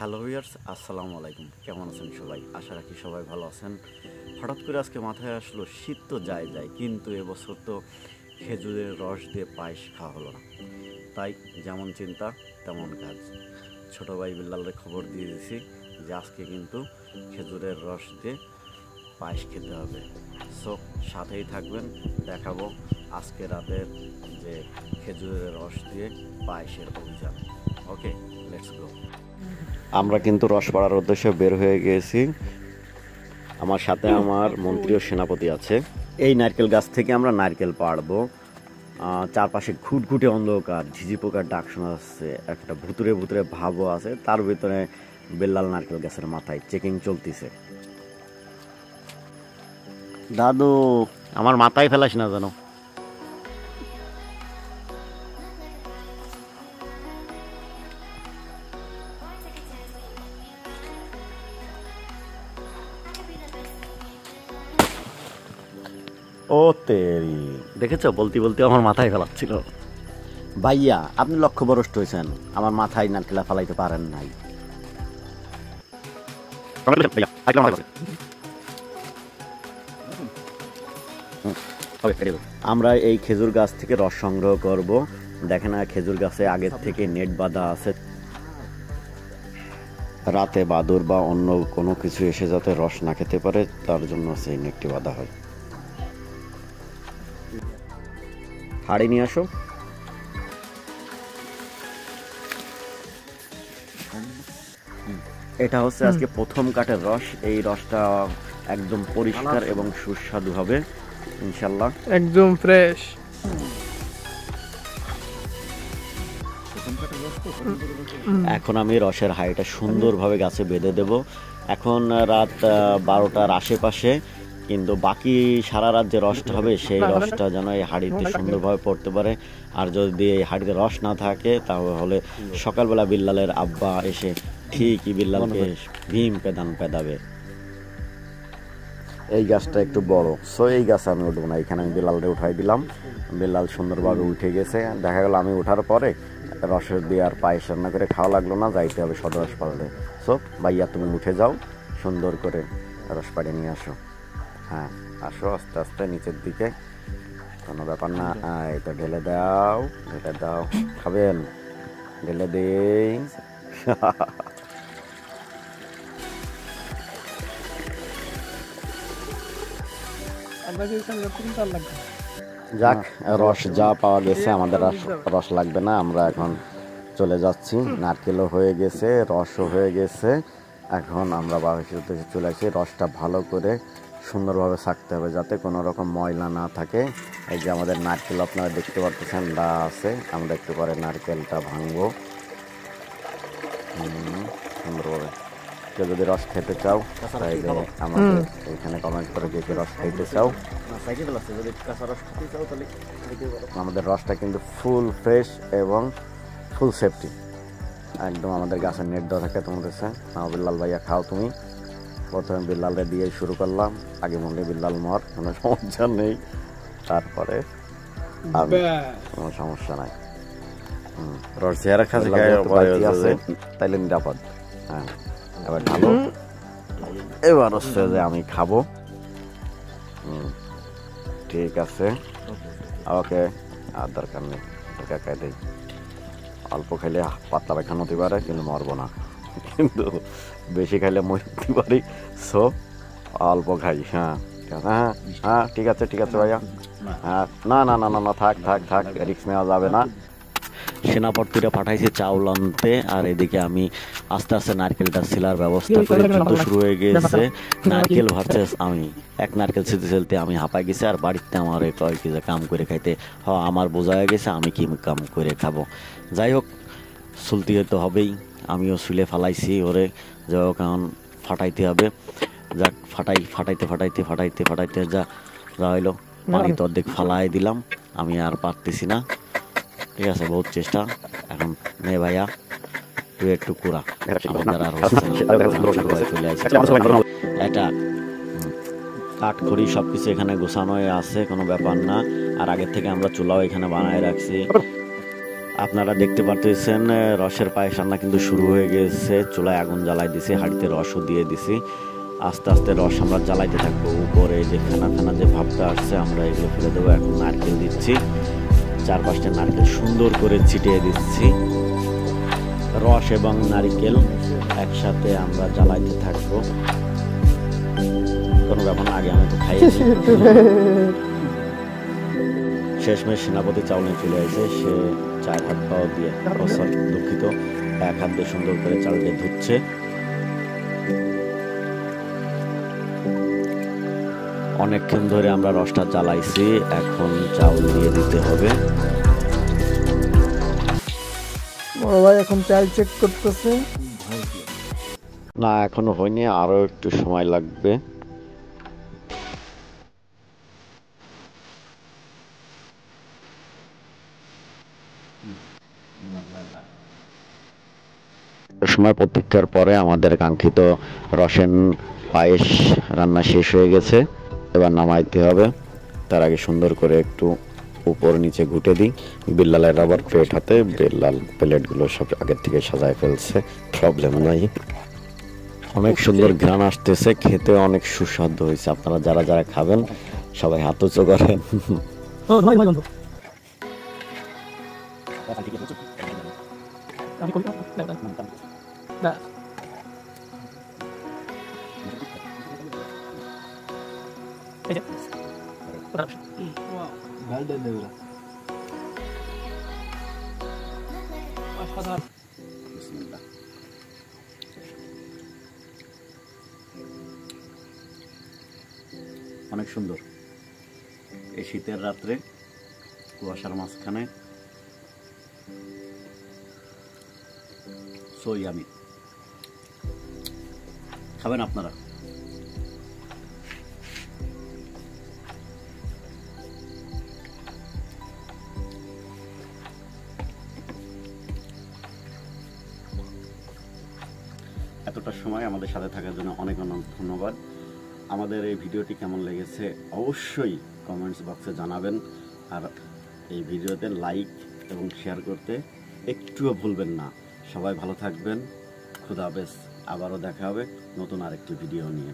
Hello viewers, আসসালামু আলাইকুম। কেমন আছেন সবাই? আশা রাখি সবাই ভালো আছেন। হঠাৎ করে আজকে মাথায় আসলো শীত তো যায় কিন্তু এবছর তো খেজুরের রস দিয়ে পায়েস খাওয়া হলো না। তাই যেমন চিন্তা তেমন কাজ। ছোটো ভাই বিল্লালের খবর দিয়ে দিয়েছি যে আজকে কিন্তু খেজুরের রস দিয়ে পায়েস খেতে হবে। সো সাথেই থাকবেন, দেখাবো আজকে রাতের যে খেজুরের রস দিয়ে পায়েসের অভিযান। ওকে, লেটস গো। আমরা কিন্তু রস পাড়ার উদ্দেশ্যে বের হয়ে গিয়েছি। আমার সাথে আমার মন্ত্রী ও সেনাপতি আছে। এই নারকেল গাছ থেকে আমরা নারকেল পাড়বো। চারপাশে ঘুটঘুটে অন্ধকার, ঝিঝি পোকার ডাক শোনা যাচ্ছে, একটা ভুতুরে ভুতুরে ভাবও আছে। তার ভিতরে বেল্লাল নারকেল গাছের মাথায় চেকিং চলতেছে। দাদু, আমার মাথায় ফেলাস না যেন। ও তেরি, দেখেছো, বলতে বলতে আমার মাথায় ফেলাচ্ছিল। ভাইয়া, আপনি লক্ষ্যভ্রষ্ট হয়েছেন, আমার মাথায় নারকেলা ফেলাইতে পারেন নাই। আমরা এই খেজুর গাছ থেকে রস সংগ্রহ করব। দেখেন না, খেজুর গাছে আগের থেকে নেট বাঁধা আছে। রাতে বাদুর বা অন্য কোনো কিছু এসে যাতে রস না খেতে পারে তার জন্য সেই নেটটি বাঁধা হয়। হাড়ি নিয়ে আসো। এটা হচ্ছে আজকে প্রথম কাঠের রস। এই রসটা একদম পরিষ্কার এবং সুস্বাদু হবে ইনশাল্লাহ, একদম ফ্রেশ। এখন আমি রসের হাঁড়িটা সুন্দরভাবে গাছে বেঁধে দেব। এখন রাত 12টার আশেপাশে, কিন্তু বাকি সারা রাত যে রসটা হবে সেই রসটা যেন এই হাঁড়িতে সুন্দরভাবে পড়তে পারে। আর যদি এই হাঁড়িতে রস না থাকে তাহলে সকালবেলা বিল্লালের আব্বা এসে ঠিকই বিল্লালকে ভীম পেদান পেদাবে। এই গাছটা একটু বড়, সো এই গাছে আমি উঠবো না। এখানে আমি বিল্লালকে উঠাই দিলাম। বিল্লাল সুন্দরভাবে উঠে গেছে। দেখা গেল আমি ওঠার পরে রসের দিয়ে আর পায়েস রান্না করে খাওয়া লাগলো না, যাইতে হবে সদর হাসপাতালে। সো ভাইয়া, তুমি উঠে যাও, সুন্দর করে রস পাড়ে নিয়ে আসো। হ্যাঁ, আসো আস্তে আস্তে নিচের দিকে, কোনো ব্যাপার না। এই তো ঢেলে দাও, ঢেলে দাও। খাবেন? ঢেলে দেই। যাক, রস যা পাওয়া গেছে, আমাদের রস লাগবে না। আমরা এখন চলে যাচ্ছি। নারকেলও হয়ে গেছে, রসও হয়ে গেছে। এখন আমরা বাড়ির উদ্দেশ্যে চলে আসি। রসটা ভালো করে সুন্দরভাবে ছাকতে হবে যাতে কোনো রকম ময়লা না থাকে। এই যে আমাদের নারকেল আপনারা দেখতে পাচ্ছেন দা আছে। আমরা একটু পরে নারকেলটা ভাঙবো সুন্দরভাবে। কেউ যদি রস খেতে চাও তাহলে আমাদের এখানে কমেন্ট করে কে কে রস খাইতে চাও। আমাদের রসটা কিন্তু ফুল ফ্রেশ এবং ফুল সেফটি, একদম আমাদের গাছের নেট দেওয়া থাকে। তোমাদের বিল্লাল ভাইয়া খাও তুমি। প্রথমে বিল্লালে দিয়ে শুরু করলাম, আগে মনে বিল্লাল মর, কোনো সমস্যা নেই। তারপরে কোনো সমস্যা নাই। রস চেহারা খাসি আছে তাইলে নিরাপদ। হ্যাঁ, এবার ঢালো। এবার হচ্ছে যে আমি খাবো। ঠিক আছে, ওকে, আর দরকার নেই। খাই দিই, অল্প খাইলে পাতলা পায়খানা হতে পারে কিন্তু মরবো না, কিন্তু বেশি খাইলে মরতে পারি। সো অল্প খাই। হ্যাঁ হ্যাঁ হ্যাঁ, ঠিক আছে ঠিক আছে ভাইয়া। হ্যাঁ, না না না না না, থাক থাক থাক, রিস্ক নেওয়া যাবে না। সেনাপতিরা পাঠাইছে চাউল আনতে, আর এদিকে আমি আস্তে আস্তে নারকেলটা ছিলার ব্যবস্থা করে যুদ্ধ শুরু হয়ে গেছে। নারকেল ভার্সেস আমি। এক নারকেল ছিলতে ছিলতে আমি হাঁপাই গেছি, আর বাড়িতে আমার কয় কি যে কাম করে খাইতে আমার বোঝা হয়ে গেছে আমি কি কাম করে খাবো। যাই হোক, চলতে তো হবেই। আমিও শুলে ফালাইছি ওরে, যাই হোক এখন ফাটাইতে হবে। যাক, ফাটাইতে ফাটাইতে ফাটাইতে ফাটাইতে যা হইলো, পানি তো অর্ধেক ফালাই দিলাম। আমি আর পারতেছি না। ঠিক আছে, বহুত চেষ্টা। এখন নে ভাইয়া, তুই একটু কুড়া। আমাদের আর একটা কাঠখড়ি সবকিছু এখানে গোছানো আছে, কোনো ব্যাপার না। আর আগের থেকে আমরা চুলাও এখানে বানায় রাখছি। আপনারা দেখতে পারতেছেন রসের পায়েস রান্না কিন্তু শুরু হয়ে গেছে। চুলায় আগুন জ্বালাই দিছি, হাঁড়িতে রসও দিয়ে দিছি। আস্তে আস্তে রস আমরা জ্বালাইতে থাকবো। উপরে যে ফেনা ফেনা যে ভাবটা আসছে আমরা এগুলো ফেলে দেবো। এখন নারকেল দিচ্ছি, 4-5টা নারকেল সুন্দর করে ছিটিয়ে দিচ্ছি। রস এবং নারকেল একসাথে আমরা জ্বালাইতে থাকবো। কোনো ব্যাপার না, আগে আমি তো খাইয়েছি। শেষমেশ সেনাপতি চাউল নিয়ে চলে আসে। সে 4 হাত পাও দিয়ে, দুঃখিত, 1 হাত দিয়ে সুন্দর করে চালটা ধুচ্ছে। অনেকক্ষণ ধরে আমরা রসটা জ্বালাইছি, এখন চাউল দিয়ে দিতে হবে। বড় ভাই এখন চাল চেক করতেছে। না, এখনো হয়নি, আরো একটু সময় লাগবে। সময় প্রতীক্ষার পরে আমাদের কাঙ্ক্ষিত রসেন পায়েস রান্না শেষ হয়ে গেছে। এবার নামাইতে হবে। তার আগে সুন্দর করে একটু উপর নিচে ঘুটে দিই। বিল্লালের আবার প্লেট হাতে, বিল্লাল প্লেটগুলো সব আগের থেকে সাজায় ফেলছে, প্রবলেম নাই। অনেক সুন্দর ঘ্রাণ আসতেছে, খেতে অনেক সুস্বাদু হয়েছে। আপনারা যারা যারা খাবেন সবাই হাত উঁচু করেন। অনেক সুন্দর এই শীতের রাত্রে কুয়াশার মাঝখানে সো ইয়ামি। খাবেন আপনারা? এতটা সময় আমাদের সাথে থাকার জন্য অনেক অনেক ধন্যবাদ। আমাদের এই ভিডিওটি কেমন লেগেছে অবশ্যই কমেন্টস বক্সে জানাবেন। আর এই ভিডিওতে লাইক এবং শেয়ার করতে একটুও ভুলবেন না। সবাই ভালো থাকবেন। খুদা হাফেজ। আবারও দেখা হবে নতুন আরেকটি ভিডিও নিয়ে।